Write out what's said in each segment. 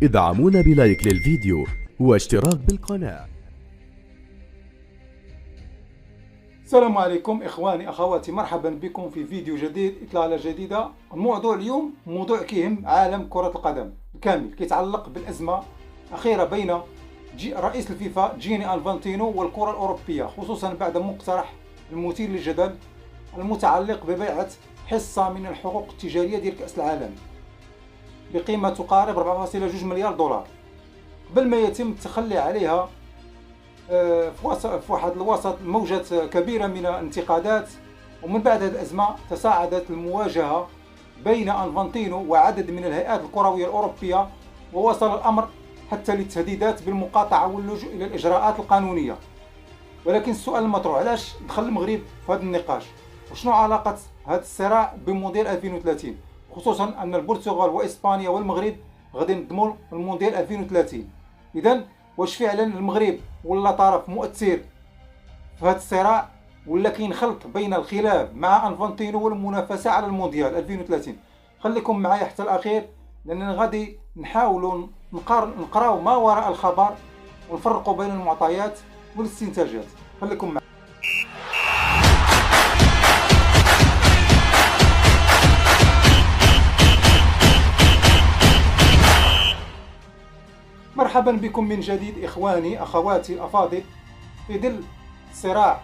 ادعمونا بلايك للفيديو واشتراك بالقناة. السلام عليكم إخواني أخواتي، مرحبا بكم في فيديو جديد، إطلالة جديدة. الموضوع اليوم موضوع كيهم عالم كرة القدم بالكامل، كيتعلق بالأزمة الأخيرة بين رئيس الفيفا جيني أنفانتينو والكرة الأوروبية، خصوصا بعد مقترح المثير للجدل المتعلق ببيعة حصة من الحقوق التجارية ديال كأس العالم بقيمة تقارب 4.2 مليار دولار، قبل ما يتم التخلي عليها في واحد الوسط موجة كبيرة من الانتقادات. ومن بعد هذه الأزمة تصاعدت المواجهة بين أنفانتينو وعدد من الهيئات الكروية الأوروبية، ووصل الأمر حتى للتهديدات بالمقاطعة واللجوء إلى الإجراءات القانونية. ولكن السؤال المطروح، علاش دخل المغرب في هذا النقاش؟ وشنو علاقة هذا الصراع بمونديال 2030، خصوصا أن البرتغال وإسبانيا والمغرب غادي ينضموا للمونديال 2030؟ إذن واش فعلا المغرب ولا طرف مؤثر في هذا الصراع، ولا كاين خلط بين الخلاف مع أنفانتينو والمنافسة على المونديال 2030؟ خليكم معايا حتى الأخير، لأننا غادي نحاولوا نقراو ما وراء الخبر ونفرقوا بين المعطيات والاستنتاجات. خليكم معايا. مرحبا بكم من جديد إخواني أخواتي الأفاضل. في ظل الصراع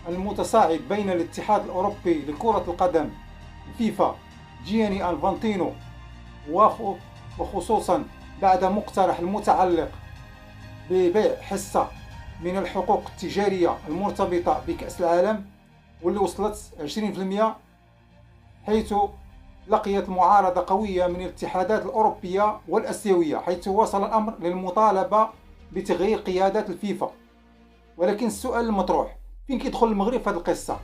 المتصاعد بين الاتحاد الأوروبي لكرة القدم فيفا جياني أنفانتينو، وخصوصا بعد مقترح المتعلق ببيع حصة من الحقوق التجارية المرتبطة بكأس العالم واللي وصلت 20%، حيث لقيت معارضة قوية من الاتحادات الأوروبية والأسيوية، حيث وصل الأمر للمطالبة بتغيير قيادات الفيفا. ولكن السؤال المطروح، فين كيدخل المغرب في هذه القصة؟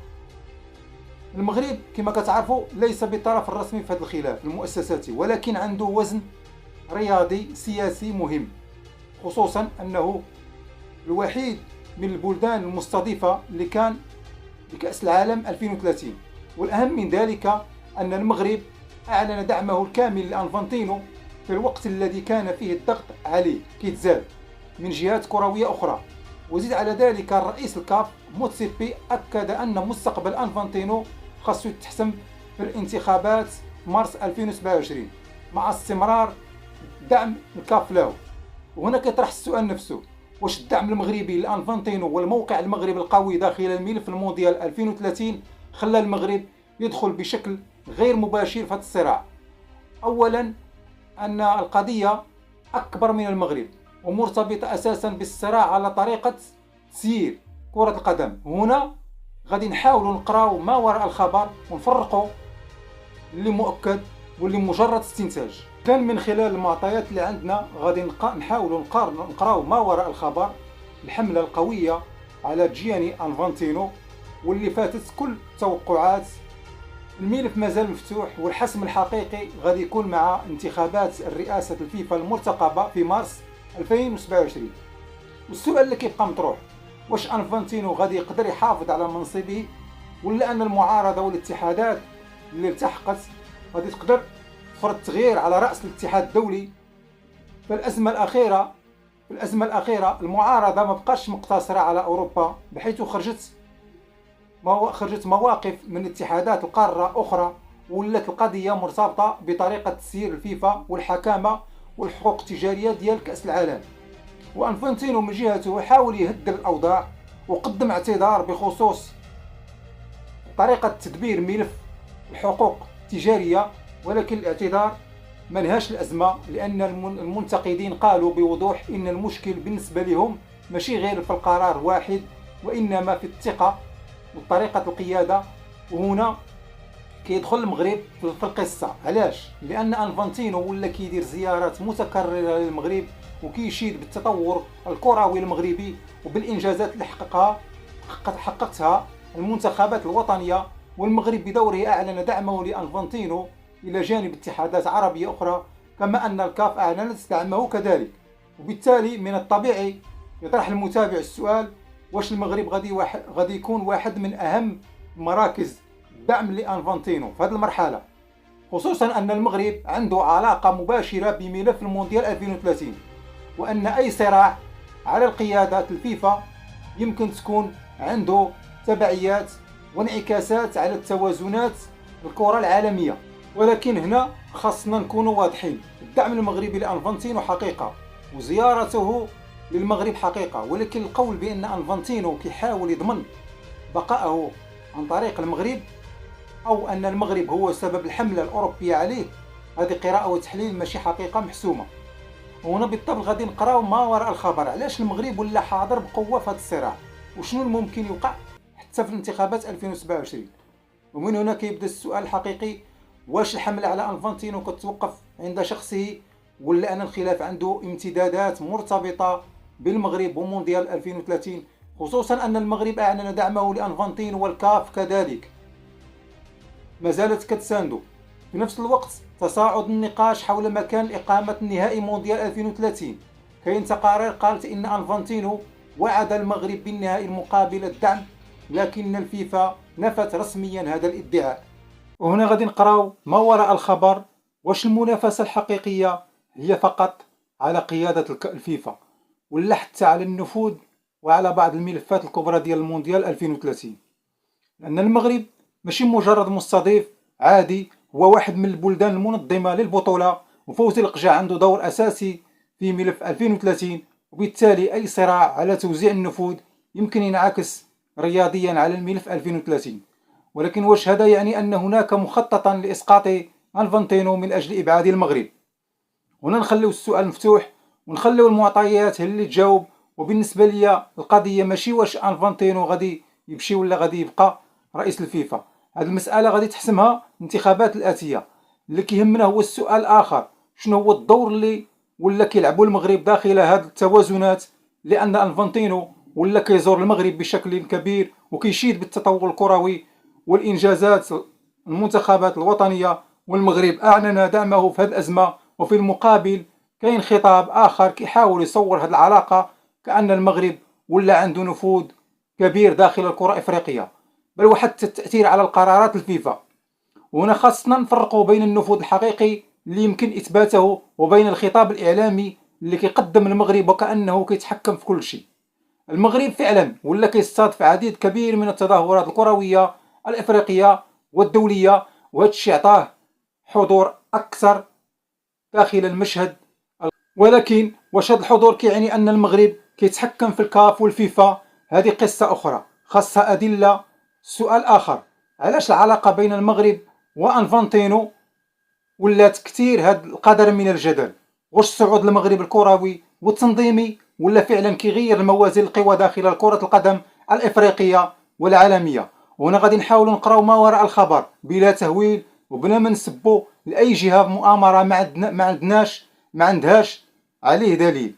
المغرب كما كتعرفوا ليس بالطرف الرسمي في هذا الخلاف المؤسساتي، ولكن عنده وزن رياضي سياسي مهم، خصوصا أنه الوحيد من البلدان المستضيفة اللي كان لكأس العالم 2030. والأهم من ذلك أن المغرب أعلن دعمه الكامل لأنفانتينو في الوقت الذي كان فيه الضغط عليه كيتزاد من جهات كروية أخرى. وزيد على ذلك الرئيس الكاف موتسيبي أكد أن مستقبل أنفانتينو خاصو يتحسم في الانتخابات مارس 2027 مع استمرار دعم الكاف له. وهنا كيطرح السؤال نفسه، واش الدعم المغربي لأنفانتينو والموقع المغربي القوي داخل الملف المونديال 2030 خلى المغرب يدخل بشكل غير مباشر في هذا الصراع؟ أولا أن القضية أكبر من المغرب ومرتبطة أساسا بالصراع على طريقة تسيير كرة القدم. هنا غادي نحاولوا نقراو ما وراء الخبر ونفرقوا اللي مؤكد واللي مجرد استنتاج. كان من خلال المعطيات اللي عندنا غادي نحاولوا نقراو ما وراء الخبر، الحملة القوية على جياني أنفانتينو واللي فاتت كل التوقعات. الملف مازال مفتوح، والحسم الحقيقي غادي يكون مع انتخابات الرئاسة الفيفا المرتقبة في مارس 2027. والسؤال اللي كيبقى مطروح، واش أنفانتينو غادي يقدر يحافظ على منصبه، ولا أن المعارضة والاتحادات اللي التحقت غادي تقدر تفرض التغيير على رأس الاتحاد الدولي؟ فالأزمة الأخيرة المعارضة ما بقاش مقتصرة على أوروبا، بحيث خرجت مواقف من اتحادات القارة أخرى، ولات القضية مرتبطة بطريقة تسيير الفيفا والحكامة والحقوق التجارية ديال كأس العالم. وأنفانتينو من جهته حاول يهدر الأوضاع وقدم اعتذار بخصوص طريقة تدبير ملف الحقوق التجارية، ولكن الاعتذار منهاش الأزمة، لأن المنتقدين قالوا بوضوح إن المشكل بالنسبة لهم ماشي غير في القرار واحد، وإنما في الثقة وطريقة القيادة. وهنا كيدخل المغرب في القصة. علاش؟ لأن أنفانتينو ولا كيدير زيارات متكررة للمغرب وكيشيد بالتطور الكروي المغربي وبالإنجازات اللي حققتها المنتخبات الوطنية. والمغرب بدوره أعلن دعمه لأنفانتينو إلى جانب اتحادات عربية أخرى، كما أن الكاف أعلنت دعمه كذلك. وبالتالي من الطبيعي يطرح المتابع السؤال، واش المغرب غادي يكون واحد من أهم مراكز دعم لأنفانتينو في هذه المرحلة، خصوصا أن المغرب عنده علاقة مباشرة بملف المونديال 2030، وأن أي صراع على القيادة الفيفا يمكن تكون عنده تبعيات وانعكاسات على التوازنات الكرة العالمية. ولكن هنا خاصنا نكون واضحين، الدعم المغربي لأنفانتينو حقيقة وزيارته للمغرب حقيقة، ولكن القول بأن أنفانتينو كيحاول يضمن بقائه عن طريق المغرب أو أن المغرب هو سبب الحملة الأوروبية عليه، هذه قراءة وتحليل ماشي حقيقة محسومة. وهنا بالطبع غادي نقراو ما وراء الخبر، علاش المغرب ولا حاضر بقوة في هذا الصراع، وشنو الممكن يوقع حتى في الانتخابات 2027. ومن هنا كيبدا السؤال الحقيقي، واش الحملة على أنفانتينو كتوقف عند شخصه، ولا أن الخلاف عنده امتدادات مرتبطة بالمغرب ومونديال 2030، خصوصا أن المغرب أعلن دعمه لأنفانتينو والكاف كذلك ما زالت كتساندو. في نفس الوقت تصاعد النقاش حول مكان إقامة نهائي مونديال 2030. كاين تقارير قالت إن أنفانتينو وعد المغرب بالنهائي المقابل الدعم، لكن الفيفا نفت رسميا هذا الادعاء. وهنا غادي نقراو ما وراء الخبر، واش المنافسة الحقيقية هي فقط على قيادة الفيفا، ولا حتى على النفوذ وعلى بعض الملفات الكبرى ديال المونديال 2030. لأن المغرب ماشي مجرد مستضيف عادي، هو واحد من البلدان المنظمة للبطولة، وفوزي القجع عنده دور أساسي في ملف 2030، وبالتالي أي صراع على توزيع النفوذ يمكن ينعكس رياضيا على الملف 2030. ولكن واش هذا يعني أن هناك مخططا لإسقاط أنفانتينو من أجل إبعاد المغرب؟ هنا نخليو السؤال مفتوح ونخليو المعطيات هي اللي تجاوب. وبالنسبة لي القضية ماشي واش أنفانتينو غادي يمشي ولا غادي يبقى رئيس الفيفا، هذه المسألة غادي تحسمها الانتخابات الآتية. اللي كيهمنا هو السؤال الآخر، شنو هو الدور اللي ولا كيلعبوا المغرب داخل هذه التوازنات، لأن أنفانتينو ولا كيزور المغرب بشكل كبير وكيشيد بالتطور الكروي والإنجازات المنتخبات الوطنية، والمغرب أعلن دعمه في هذه الأزمة. وفي المقابل كاين خطاب آخر كيحاول يصور هذه العلاقة كأن المغرب ولا عنده نفوذ كبير داخل الكرة الإفريقية، بل وحتى التأثير على القرارات الفيفا. وهنا خاصنا نفرقوا بين النفوذ الحقيقي اللي يمكن إثباته وبين الخطاب الإعلامي اللي كيقدم المغرب وكأنه كيتحكم في كل شيء. المغرب فعلا ولا كيستضيف عديد كبير من التظاهرات الكروية الإفريقية والدولية، وهذا الشيء عطاه حضور أكثر داخل المشهد. ولكن واش هذا الحضور كيعني أن المغرب كيتحكم في الكاف والفيفا؟ هذه قصة أخرى خاصها أدلة. سؤال آخر، علاش العلاقة بين المغرب وأنفانتينو ولات كثير هذا القدر من الجدل؟ واش صعود المغرب الكروي والتنظيمي ولا فعلا كيغير الموازين القوى داخل كرة القدم الإفريقية والعالمية؟ وهنا غادي نحاول نقراو ما وراء الخبر بلا تهويل وبلا ما نسبوا لأي جهة مؤامرة ما عندهاش عليه دليل.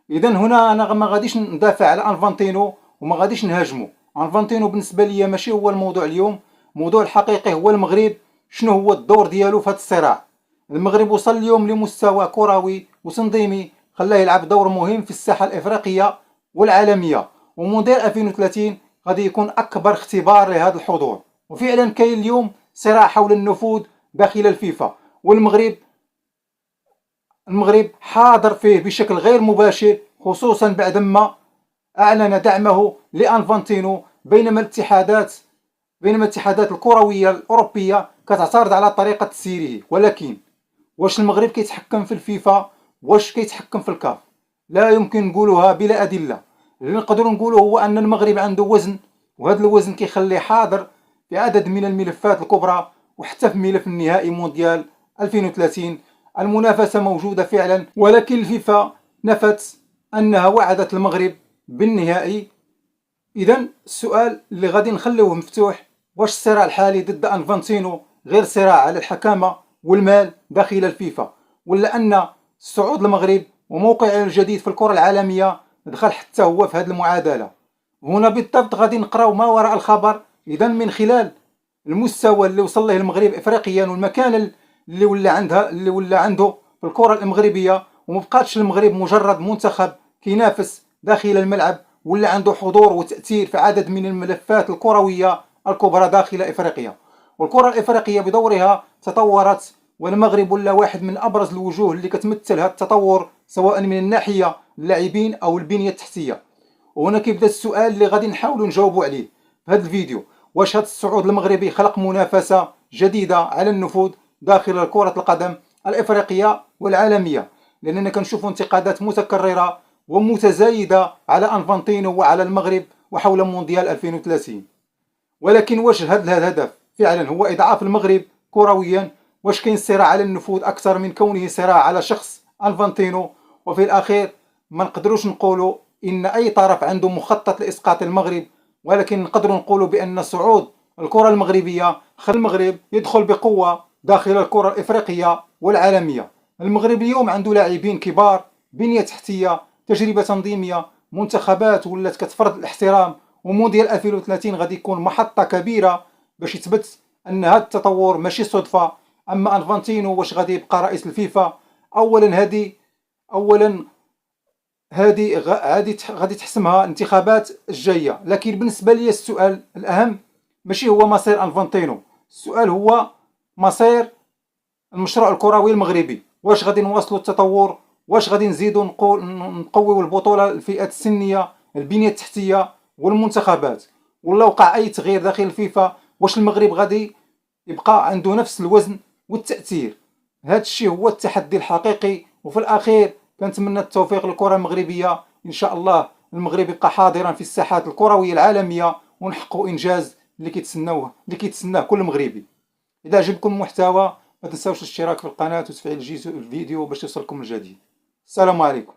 إذا هنا أنا ما غاديش ندافع على أنفانتينو وما غاديش نهاجمه. أنفانتينو بالنسبة لي ماشي هو الموضوع اليوم، الموضوع الحقيقي هو المغرب، شنو هو الدور ديالو في هذا الصراع. المغرب وصل اليوم لمستوى كروي وتنظيمي خلاه يلعب دور مهم في الساحة الإفريقية والعالمية، ومونديال 2030 غادي يكون أكبر اختبار لهذا الحضور. وفعلا كاين اليوم صراع حول النفوذ داخل الفيفا، والمغرب حاضر فيه بشكل غير مباشر، خصوصا بعدما أعلن دعمه لأنفانتينو، بينما الاتحادات الكروية الأوروبية كتعترض على طريقة سيره. ولكن واش المغرب كيتحكم في الفيفا؟ واش كيتحكم في الكاف؟ لا يمكن نقولها بلا أدلة. اللي نقدر نقوله هو أن المغرب عنده وزن، وهذا الوزن كيخليه حاضر في عدد من الملفات الكبرى، وحتى في ملف النهائي مونديال 2030. المنافسة موجودة فعلا، ولكن الفيفا نفت أنها وعدت المغرب بالنهائي. إذا السؤال اللي غادي نخليه مفتوح، واش الصراع الحالي ضد أنفانتينو غير صراع على الحكامة والمال داخل الفيفا، ولا أن صعود المغرب وموقعه الجديد في الكرة العالمية دخل حتى هو في هذه المعادلة؟ هنا بالضبط غادي نقراو ما وراء الخبر. إذا من خلال المستوى اللي وصل له المغرب إفريقيا والمكان اللي ولا عنده في الكرة المغربية، ومبقاتش المغرب مجرد منتخب كينافس داخل الملعب، ولا عنده حضور وتأثير في عدد من الملفات الكروية الكبرى داخل إفريقيا. والكرة الإفريقية بدورها تطورت والمغرب ولا واحد من ابرز الوجوه اللي كتمثل هذا التطور، سواء من الناحيه اللاعبين او البنيه التحتيه. وهنا كيبدا السؤال اللي غادي نحاولوا نجاوبوا عليه في هذا الفيديو: واش هذا الصعود المغربي خلق منافسه جديده على النفوذ داخل كره القدم الافريقيه والعالميه؟ لاننا كنشوفوا انتقادات متكرره ومتزايده على انفانتينو وعلى المغرب وحول مونديال 2030. ولكن واش هذا الهدف فعلا هو اضعاف المغرب كرويا؟ واش كاين صراع على النفوذ اكثر من كونه صراع على شخص انفانتينو؟ وفي الاخير ما نقدروش نقولوا ان اي طرف عنده مخطط لاسقاط المغرب، ولكن نقدروا نقولوا بان صعود الكره المغربيه خلى المغرب يدخل بقوه داخل الكره الافريقيه والعالميه. المغرب اليوم عنده لاعبين كبار، بنيه تحتيه، تجربه تنظيميه، منتخبات ولات كتفرض الاحترام، ومونديال 2030 غادي يكون محطه كبيره باش يثبت ان هذا التطور ماشي صدفه. اما انفانتينو واش غادي يبقى رئيس الفيفا؟ اولا هذه غادي تحسمها الانتخابات الجايه. لكن بالنسبه لي السؤال الاهم ماشي هو مصير انفانتينو، السؤال هو مصير المشروع الكروي المغربي. واش غادي نواصلوا التطور؟ واش غادي نزيدوا نقويوا البطوله، الفئات السنيه، البنيه التحتيه والمنتخبات؟ ولا وقع اي تغيير داخل الفيفا، واش المغرب غادي يبقى عنده نفس الوزن والتاثير؟ هذا الشيء هو التحدي الحقيقي. وفي الاخير كنتمنى التوفيق للكره المغربيه، ان شاء الله المغرب يبقى حاضرا في الساحات الكرويه العالميه ونحققوا انجاز اللي كيتسناه كل مغربي. اذا عجبكم المحتوى ما تنساوش الاشتراك في القناه وتفعيل الفيديو باش يوصلكم الجديد. السلام عليكم.